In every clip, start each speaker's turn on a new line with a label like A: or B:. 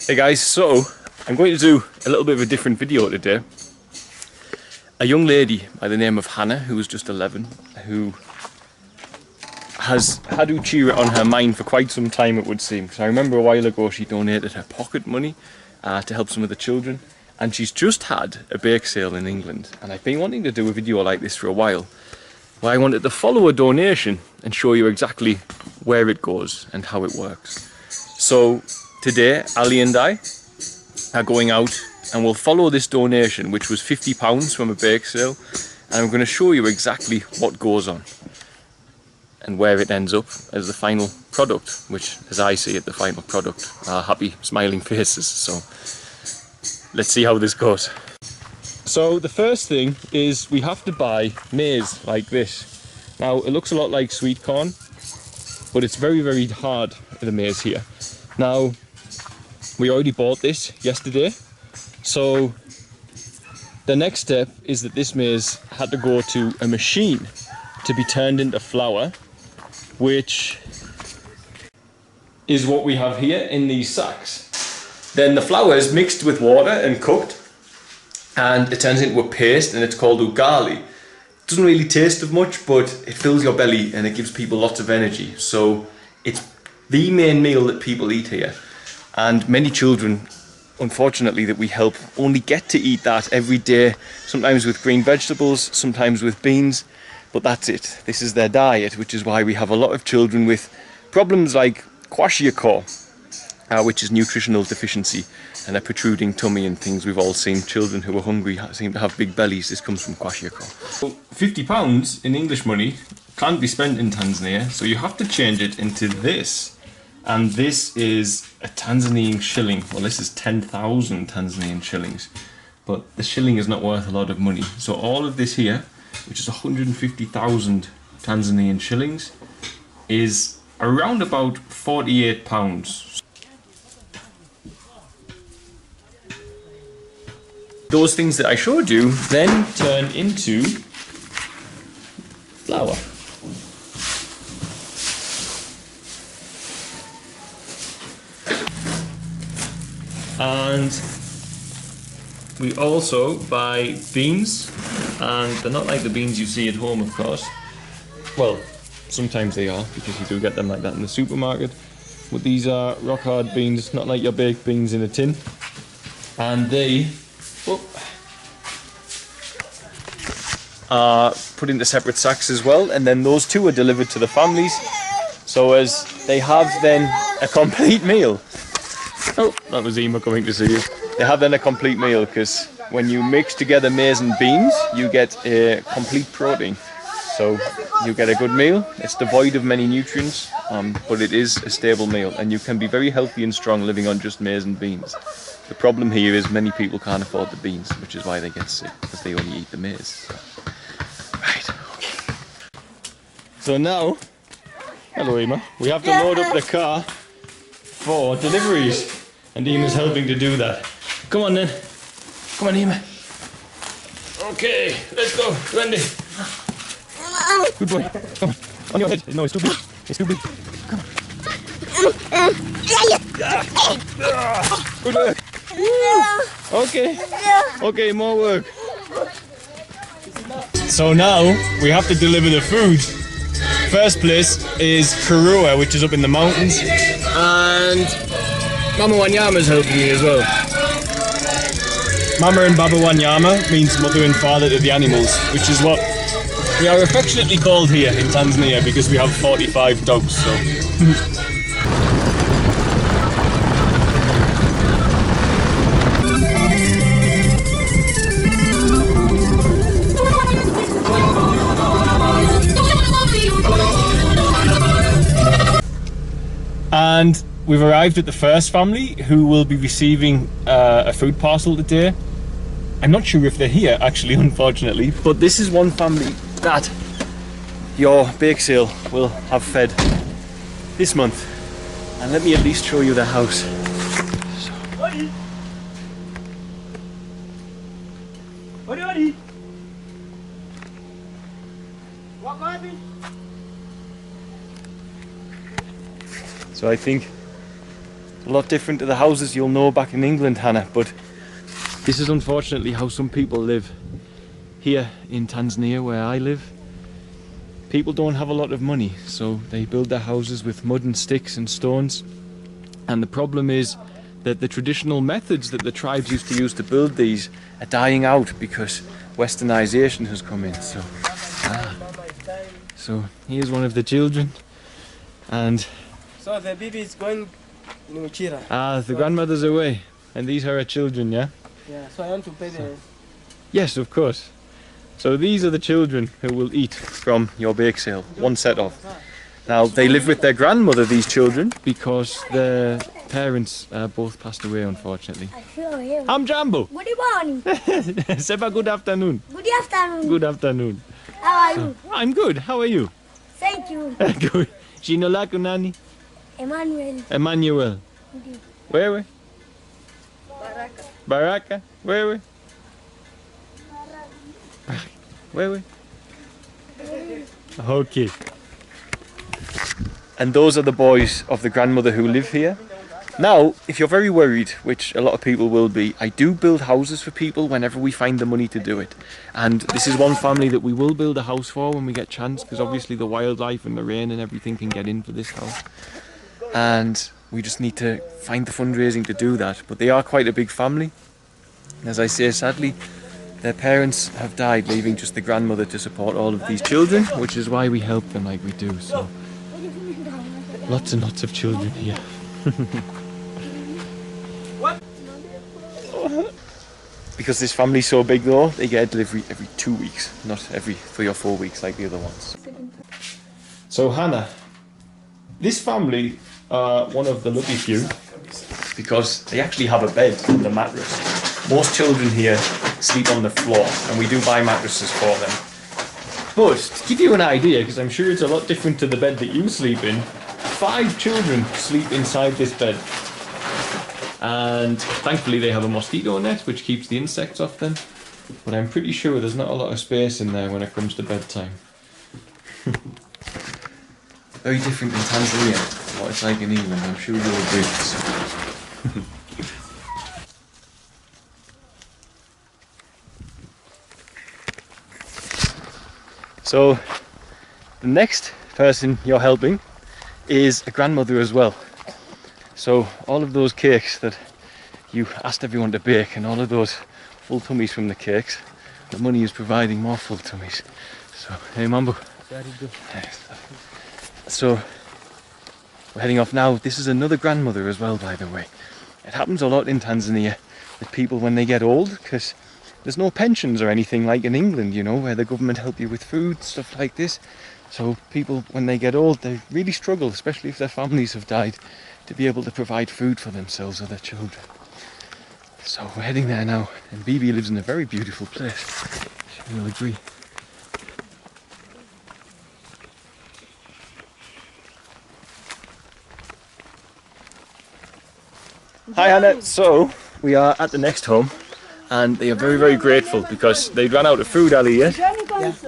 A: Hey guys, so I'm going to do a little bit of a different video today. A young lady by the name of Hannah, who was just 11, who has had Uchira on her mind for quite some time, it would seem. Because I remember a while ago she donated her pocket money to help some of the children, and she's just had a bake sale in England. And I've been wanting to do a video like this for a while, where I wanted to follow a donation and show you exactly where it goes and how it works. So today, Ali and I are going out and we'll follow this donation, which was £50 from a bake sale, and I'm going to show you exactly what goes on and where it ends up as the final product, which, as I see it, the final product are happy, smiling faces. So let's see how this goes. So the first thing is we have to buy maize like this. Now it looks a lot like sweet corn, but it's very, very hard, the maize here. Now, we already bought this yesterday, so the next step is that this maize had to go to a machine to be turned into flour, which is what we have here in these sacks. Then the flour is mixed with water and cooked, and it turns into a paste, and it's called ugali. It doesn't really taste of much, but it fills your belly and it gives people lots of energy. So it's the main meal that people eat here. And many children, unfortunately, that we help only get to eat that every day, sometimes with green vegetables, sometimes with beans, but that's it. This is their diet, which is why we have a lot of children with problems like kwashiorkor, which is nutritional deficiency, and a protruding tummy and things. We've all seen children who are hungry seem to have big bellies. This comes from kwashiorkor. So £50 in English money can't be spent in Tanzania, so you have to change it into this. And this is a Tanzanian shilling. Well, this is 10,000 Tanzanian shillings, but the shilling is not worth a lot of money. So all of this here, which is 150,000 Tanzanian shillings, is around about £48. Those things that I showed you then turn into flour. And we also buy beans, and they're not like the beans you see at home, of course. Well, sometimes they are, because you do get them like that in the supermarket. But these are rock hard beans, not like your baked beans in a tin. And they are put into separate sacks as well, and then those two are delivered to the families, so as they have then a complete meal. Oh, that was Ema coming to see you. They have then a complete meal, because when you mix together maize and beans, you get a complete protein. So you get a good meal. It's devoid of many nutrients, but it is a stable meal, and you can be very healthy and strong living on just maize and beans. The problem here is many people can't afford the beans, which is why they get sick, because they only eat the maize. So. Right, okay. So now, hello Ema, we have to load up the car for deliveries, and Ema's helping to do that. Come on then. Come on, Ema. Okay, let's go. Wendy. Good boy. Come on. On your head. No, it's too big. It's too big. Come on. Good work. Okay. Okay, more work. So now we have to deliver the food. First place is Karua, which is up in the mountains, and Mama Wanyama is helping me as well. Mama and Baba Wanyama means mother and father to the animals, which is what we are affectionately called here in Tanzania, because we have 45 dogs. So. And we've arrived at the first family, who will be receiving a food parcel today. I'm not sure if they're here, actually, unfortunately, but this is one family that your bake sale will have fed this month. And let me at least show you the house. So I think a lot different to the houses you'll know back in England, Hannah, but this is unfortunately how some people live here in Tanzania, where I live. People don't have a lot of money, so they build their houses with mud and sticks and stones, and the problem is that the traditional methods that the tribes used to use to build these are dying out because westernization has come in. So here's one of the children, and
B: so the baby is going in Uchira.
A: The grandmother's away, and these are her children, yeah?
B: Yeah, so I want to pay the...
A: Yes, of course. So these are the children who will eat from your bake sale, one set of. Now, they live with their grandmother, these children, because their parents both passed away, unfortunately. I'm Jambo.
C: Good morning.
A: Seba, good afternoon.
C: Good afternoon.
A: Good afternoon.
C: How are you?
A: I'm good. How are you?
C: Thank you.
A: Good. Jina lako nani?
C: Emmanuel.
A: Emmanuel.
C: Ndiyo.
A: Wewe?
C: Baraka.
A: Baraka. Wewe? Wewe? Okay. And those are the boys of the grandmother who live here. Now, if you're very worried, which a lot of people will be, I do build houses for people whenever we find the money to do it. And this is one family that we will build a house for when we get chance, because obviously the wildlife and the rain and everything can get in for this house. And we just need to find the fundraising to do that. But they are quite a big family. As I say, sadly, their parents have died, leaving just the grandmother to support all of these children, which is why we help them like we do. So, lots and lots of children here. Because this family's so big though, they get a delivery every 2 weeks, not every 3 or 4 weeks like the other ones. So Hannah, this family are one of the lucky few because they actually have a bed and a mattress. Most children here sleep on the floor, and we do buy mattresses for them. But to give you an idea, because I'm sure it's a lot different to the bed that you sleep in, 5 children sleep inside this bed. And thankfully they have a mosquito net which keeps the insects off them. But I'm pretty sure there's not a lot of space in there when it comes to bedtime. Very different in Tanzania to what it's like in England, I'm sure you'll agree. So the next person you're helping is a grandmother as well. So all of those cakes that you asked everyone to bake and all of those full tummies from the cakes, the money is providing more full tummies. So, hey Mambo.
B: Very good.
A: So we're heading off now. This is another grandmother as well, by the way. It happens a lot in Tanzania with people when they get old, because there's no pensions or anything like in England, you know, where the government help you with food, stuff like this. So people, when they get old, they really struggle, especially if their families have died, to be able to provide food for themselves or their children. So we're heading there now, and Bibi lives in a very beautiful place. She will agree. Hi Hannah, so we are at the next home. And they are very, very grateful because they ran out of food, Ali, yes?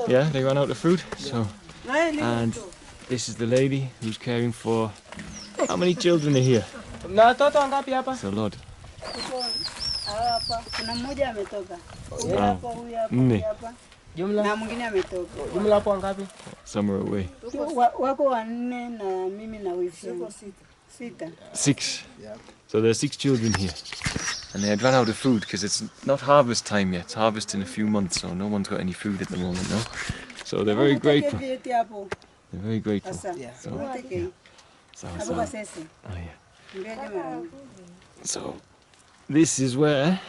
A: Yeah, they ran out of food. So, and this is the lady who's caring for... How many children are here? It's a lot. Some are away. 6. So there are 6 children here. And they had run out of food because it's not harvest time yet. It's harvest in a few months, so no one's got any food at the moment, no? So they're very grateful. They're very grateful. So this is where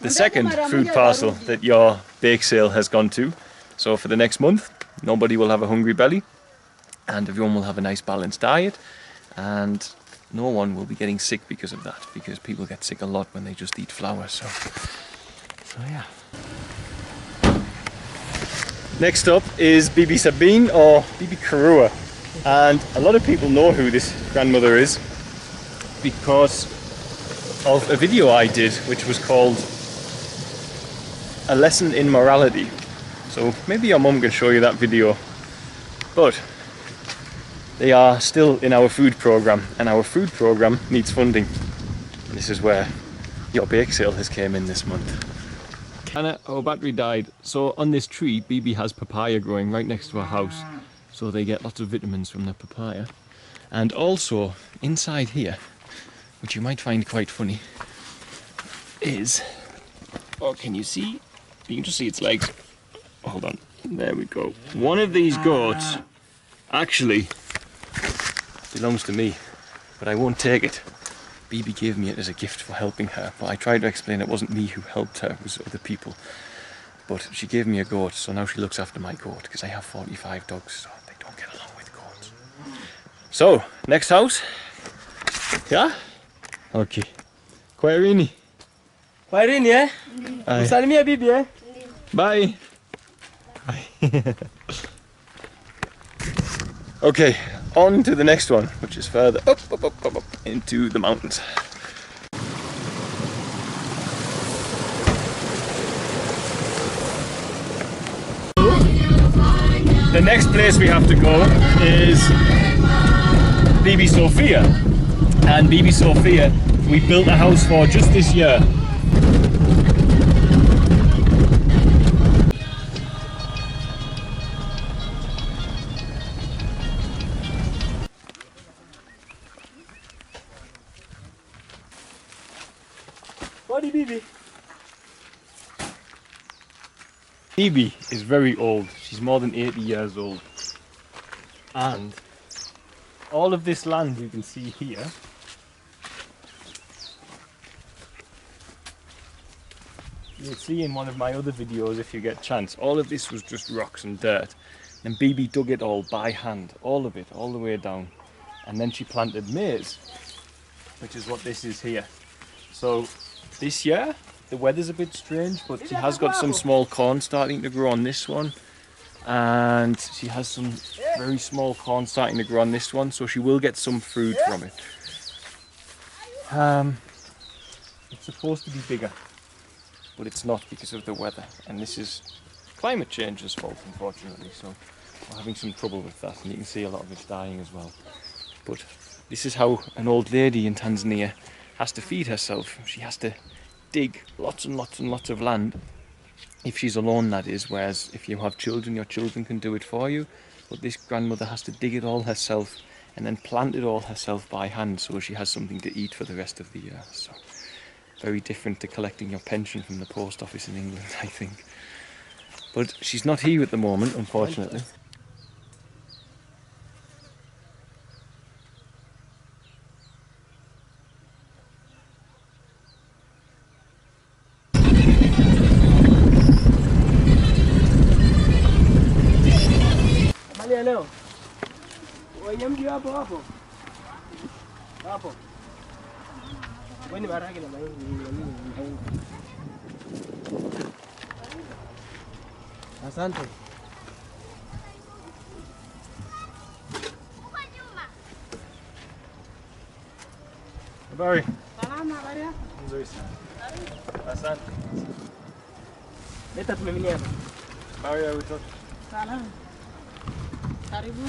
A: the second food parcel that your bake sale has gone to. So for the next month, nobody will have a hungry belly and everyone will have a nice balanced diet, and no one will be getting sick because of that, because people get sick a lot when they just eat flour. So yeah. Next up is Bibi Sabine, or Bibi Karua, and a lot of people know who this grandmother is because of a video I did which was called A Lesson in Morality. So maybe your mum can show you that video. But they are still in our food program, and our food program needs funding. And this is where your bake sale has came in this month. Anna, our battery died. So on this tree, BB has papaya growing right next to our house. So they get lots of vitamins from the papaya. And also inside here, which you might find quite funny, is, oh, can you see? You can just see its legs. Hold on, there we go. One of these goats actually belongs to me, but I won't take it. BB gave me it as a gift for helping her, but I tried to explain it wasn't me who helped her, it was other people. But she gave me a goat, so now she looks after my goat, because I have 45 dogs, so they don't get along with goats. So, next house. Yeah? Okay. Kwaherini.
B: Kwaherini, eh? Usalimia bibi, eh?
A: Bye. Bye. Okay, on to the next one, which is further up into the mountains. The next place we have to go is BB Sophia. And BB Sophia, we built a house for just this year.
B: What Bibi?
A: BB is very old. She's more than 80 years old. And all of this land you can see here you'll see in one of my other videos if you get a chance. All of this was just rocks and dirt. And BB dug it all by hand, all of it, all the way down. And then she planted maize, which is what this is here. So this year, the weather's a bit strange, but she has got some small corn starting to grow on this one. And she has some very small corn starting to grow on this one, so she will get some food from it. It's supposed to be bigger, but it's not because of the weather. And this is climate change's fault, unfortunately, so we're having some trouble with that, and you can see a lot of it's dying as well. But this is how an old lady in Tanzania has to feed herself. She has to dig lots and lots and lots of land, if she's alone that is, whereas if you have children, your children can do it for you. But this grandmother has to dig it all herself and then plant it all herself by hand, so she has something to eat for the rest of the year. So very different to collecting your pension from the post office in England, I think. But she's not here at the moment, unfortunately.
B: Leo. Wanyama hapo hapo. Hapo. Wani maragi na mahindi. Asante.
A: Habari.
B: Salama, habari yako?
A: Nzuri sana. Asante.
B: Leta tumeminia hapa.
A: Habari ya watoto.
B: Salama. Karibu.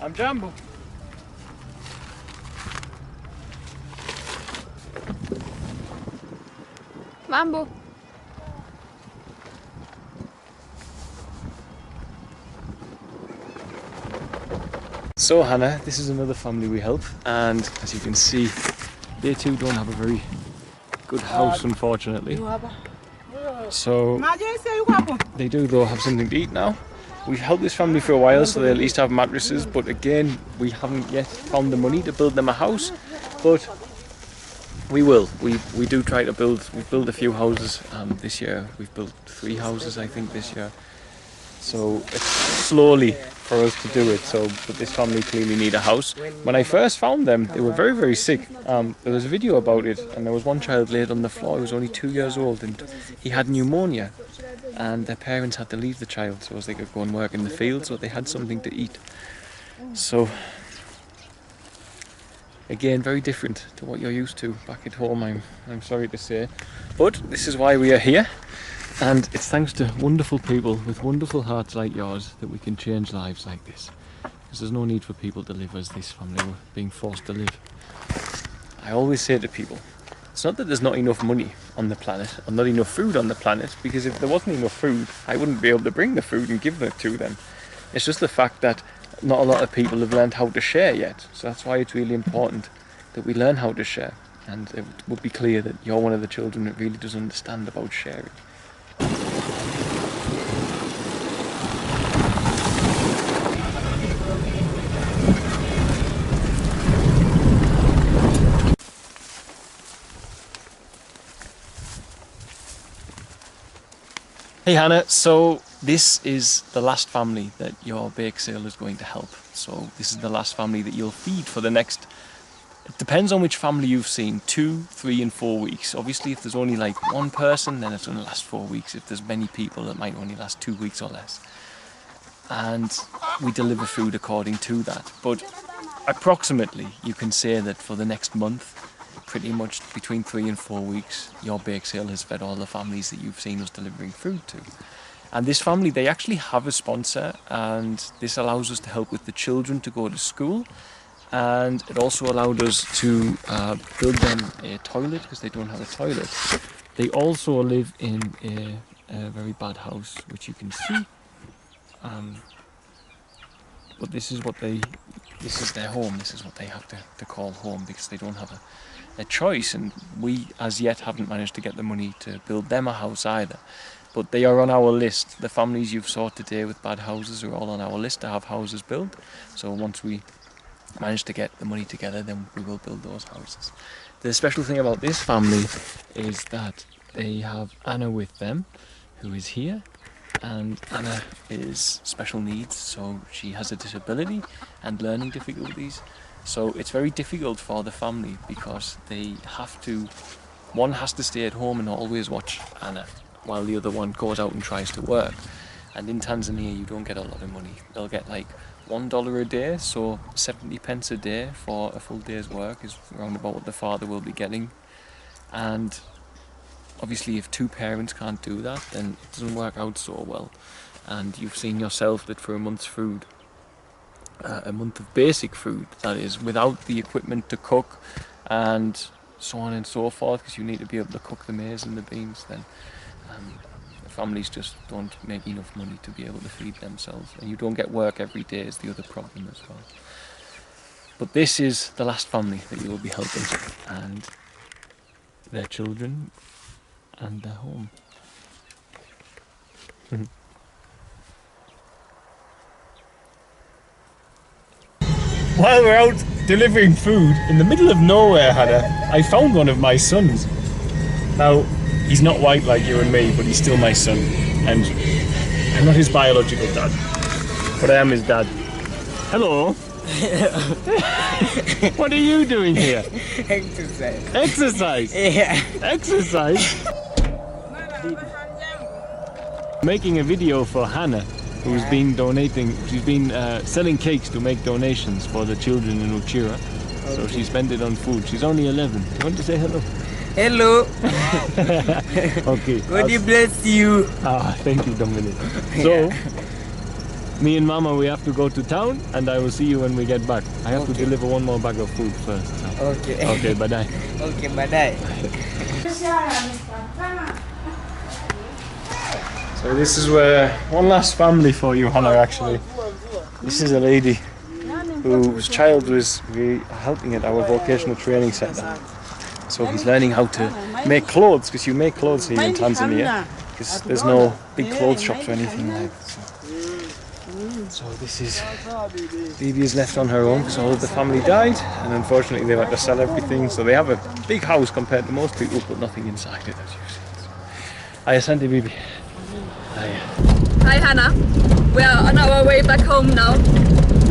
A: Hamjambo.
D: Mambo.
A: So Hannah, this is another family we help, and as you can see, they too don't have a very good house, unfortunately. So they do though have something to eat now. We've helped this family for a while, so they at least have mattresses, but again, we haven't yet found the money to build them a house, but we will. We do try to build. We've built a few houses this year. We've built 3 houses, I think, this year. So it's slowly for us to do it. So, but this family clearly need a house. When I first found them, they were very, very sick. There was a video about it, and there was one child laid on the floor. He was only 2 years old, and he had pneumonia. And their parents had to leave the child so as they could go and work in the field, so they had something to eat. So again, very different to what you're used to back at home, I'm sorry to say. But this is why we are here. And it's thanks to wonderful people with wonderful hearts like yours that we can change lives like this. Because there's no need for people to live as this family were being forced to live. I always say to people, it's not that there's not enough money on the planet, or not enough food on the planet, because if there wasn't enough food, I wouldn't be able to bring the food and give it to them. It's just the fact that not a lot of people have learned how to share yet. So that's why it's really important that we learn how to share. And it would be clear that you're one of the children that really does understand about sharing. Hey Hannah, so this is the last family that your bake sale is going to help. So this is the last family that you'll feed for the next, it depends on which family you've seen, 2, 3 and 4 weeks. Obviously if there's only like one person, then it's going to last 4 weeks. If there's many people, it might only last 2 weeks or less. And we deliver food according to that. But approximately you can say that for the next month, pretty much between 3 and 4 weeks, your bake sale has fed all the families that you've seen us delivering food to. And this family, they actually have a sponsor, and this allows us to help with the children to go to school, and it also allowed us to build them a toilet because they don't have a toilet. They also live in a very bad house, which you can see. But this is their home. This is what they have to call home, because they don't have a choice, and we as yet haven't managed to get the money to build them a house either. But they are on our list. The families you've saw today with bad houses are all on our list to have houses built. So once we manage to get the money together, then we will build those houses. The special thing about this family is that they have Anna with them, who is here. And Anna is special needs, so she has a disability and learning difficulties. So it's very difficult for the family because they have to, one has to stay at home and always watch Anna while the other one goes out and tries to work. And in Tanzania you don't get a lot of money. They'll get like $1 a day, so 70 pence a day for a full day's work is around about what the father will be getting. And obviously if two parents can't do that, then it doesn't work out so well. And you've seen yourself that for a month's food, a month of basic food, that is, without the equipment to cook and so on and so forth, because you need to be able to cook the maize and the beans, then the families just don't make enough money to be able to feed themselves. And you don't get work every day is the other problem as well. But this is the last family that you will be helping, and their children and their home. While we're out delivering food in the middle of nowhere, Hannah, I found one of my sons. Now, he's not white like you and me, but he's still my son. And I'm not his biological dad, but I am his dad. Hello. What are you doing here?
B: Exercise.
A: Exercise?
B: Yeah.
A: Exercise? Making a video for Hannah, who's been donating, she's been selling cakes to make donations for the children in Uchira. Okay. So she spent it on food. She's only 11. You want to say hello?
B: Hello.
A: Okay.
B: God bless you.
A: Ah, thank you, Dominic. So, me and Mama, we have to go to town, and I will see you when we get back. I have to deliver one more bag of food first. So.
B: Okay.
A: Okay, bye-bye.
B: Okay, bye-bye.
A: So this is where one last family for you, Hannah, actually. This is a lady whose child was helping at our vocational training centre. So he's learning how to make clothes, because you make clothes here in Tanzania, because there's no big clothes shops or anything like that. So this is, Bibi is left on her own because all of the family died, and unfortunately they had to sell everything. So they have a big house compared to most people, but nothing inside it, as you've seen. So, asante, Bibi.
D: Hi Hannah, we are on our way back home now,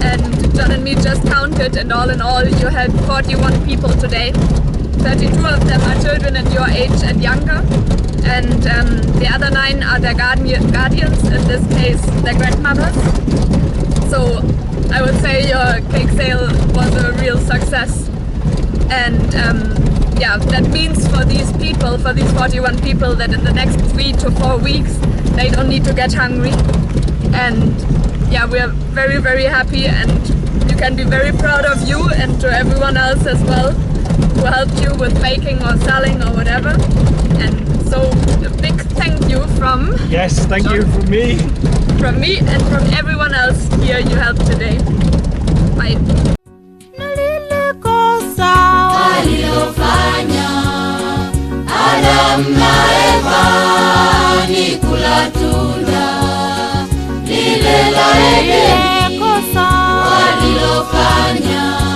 D: and John and me just counted, and all in all you had 41 people today. 32 of them are children at your age and younger, and the other 9 are their guardians, in this case their grandmothers. So I would say your cake sale was a real success, and yeah, that means for these people, for these 41 people, that in the next 3 to 4 weeks they don't need to get hungry. And yeah, we are very, very happy, and you can be very proud of you and to everyone else as well who helped you with baking or selling or whatever. And so a big thank you from
A: Yes, thank you from me
D: and from everyone else here you helped today. Bye.
E: Adam na Eva ni kula tunda lile la Edeni walilofanya.